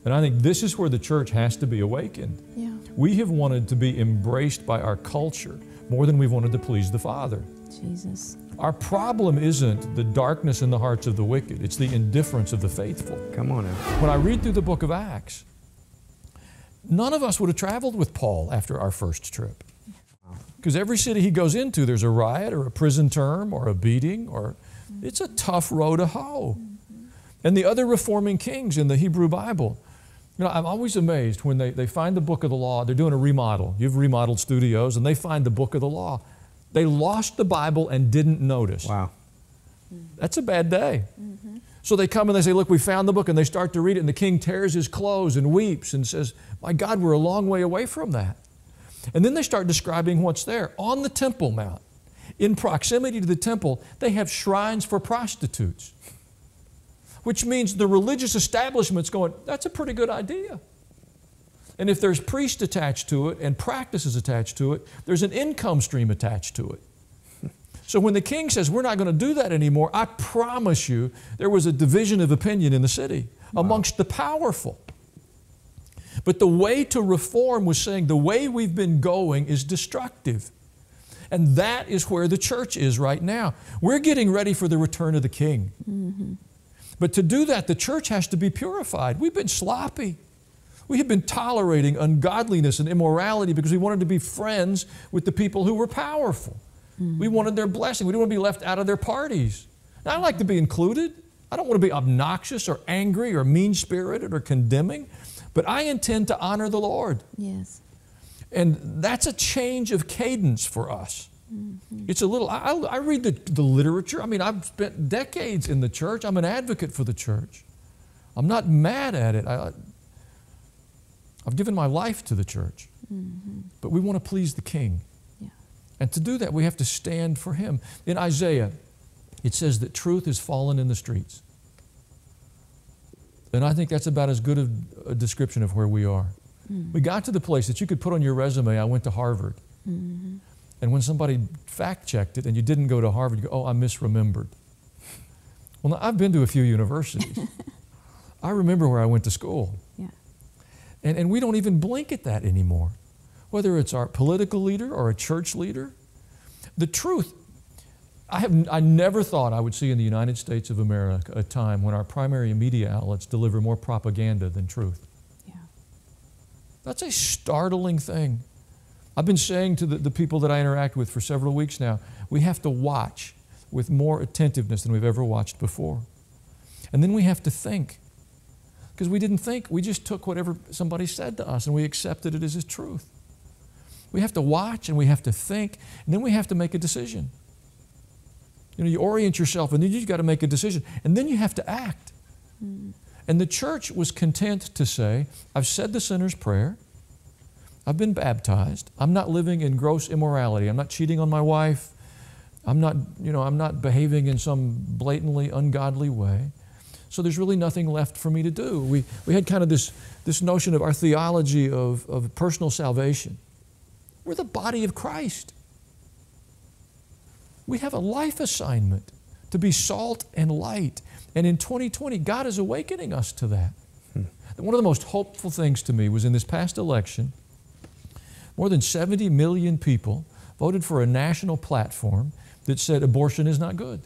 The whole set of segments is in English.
And I think this is where the church has to be awakened. Yeah. We have wanted to be embraced by our culture more than we've wanted to please the Father. Jesus. Our problem isn't the darkness in the hearts of the wicked. It's the indifference of the faithful. Come on now. When I read through the book of Acts, none of us would have traveled with Paul after our first trip. Because every city he goes into, there's a riot or a prison term or a beating, or it's a tough row to hoe. And the other reforming kings in the Hebrew Bible, you know, I'm always amazed when they find the book of the law. They're doing a remodel. You've remodeled studios, and they find the book of the law. They lost the Bible and didn't notice. Wow. That's a bad day. So they come and they say, look, we found the book, and they start to read it, and the king tears his clothes and weeps and says, my God, we're a long way away from that. And then they start describing what's there. On the Temple Mount, in proximity to the temple, they have shrines for prostitutes, which means the religious establishment's going, that's a pretty good idea. And if there's priests attached to it and practices attached to it, there's an income stream attached to it. So when the king says, we're not going to do that anymore, I promise you there was a division of opinion in the city amongst the powerful. But the way to reform was saying the way we've been going is destructive. And that is where the church is right now. We're getting ready for the return of the king. But to do that, the church has to be purified. We've been sloppy. We have been tolerating ungodliness and immorality because we wanted to be friends with the people who were powerful. We wanted their blessing. We didn't want to be left out of their parties. Now, I like to be included. I don't want to be obnoxious or angry or mean-spirited or condemning, but I intend to honor the Lord. Yes. And that's a change of cadence for us. It's a little, I read the literature. I mean, I've spent decades in the church. I'm an advocate for the church. I'm not mad at it. I've given my life to the church. But we want to please the King. Yeah. And to do that, we have to stand for Him. In Isaiah, it says that truth has fallen in the streets. And I think that's about as good a description of where we are. We got to the place that you could put on your resume, I went to Harvard. And when somebody fact-checked it and you didn't go to Harvard, you go, oh, I misremembered. Well, now, I've been to a few universities. I remember where I went to school. Yeah. And we don't even blink at that anymore. Whether it's our political leader or a church leader. The truth, I never thought I would see in the United States of America a time when our primary media outlets deliver more propaganda than truth. Yeah. That's a startling thing. I've been saying to the people that I interact with for several weeks now, we have to watch with more attentiveness than we've ever watched before. And then we have to think. Because we didn't think, we just took whatever somebody said to us and we accepted it as his truth. We have to watch and we have to think, and then we have to make a decision. You know, you orient yourself and then you've got to make a decision, and then you have to act. And the church was content to say, I've said the sinner's prayer, I've been baptized, I'm not living in gross immorality, I'm not cheating on my wife, I'm not behaving in some blatantly ungodly way. So there's really nothing left for me to do. We had kind of this notion of our theology of personal salvation. We're the body of Christ. We have a life assignment to be salt and light. And in 2020, God is awakening us to that. One of the most hopeful things to me was in this past election, more than 70 million people voted for a national platform that said abortion is not good.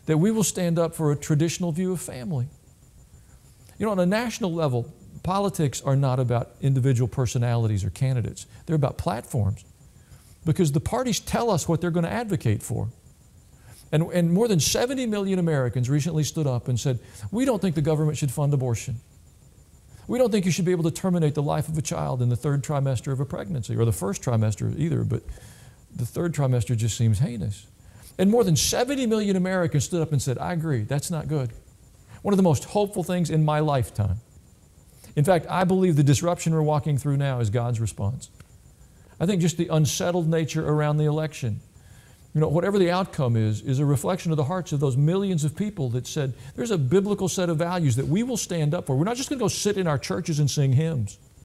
That we will stand up for a traditional view of family. You know, on a national level, politics are not about individual personalities or candidates. They're about platforms. Because the parties tell us what they're going to advocate for. And more than 70 million Americans recently stood up and said, we don't think the government should fund abortion. We don't think you should be able to terminate the life of a child in the third trimester of a pregnancy, or the first trimester either, but the third trimester just seems heinous. And more than 70 million Americans stood up and said, I agree, that's not good. One of the most hopeful things in my lifetime. In fact, I believe the disruption we're walking through now is God's response. I think just the unsettled nature around the election, you know, whatever the outcome is a reflection of the hearts of those millions of people that said, there's a biblical set of values that we will stand up for. We're not just going to go sit in our churches and sing hymns.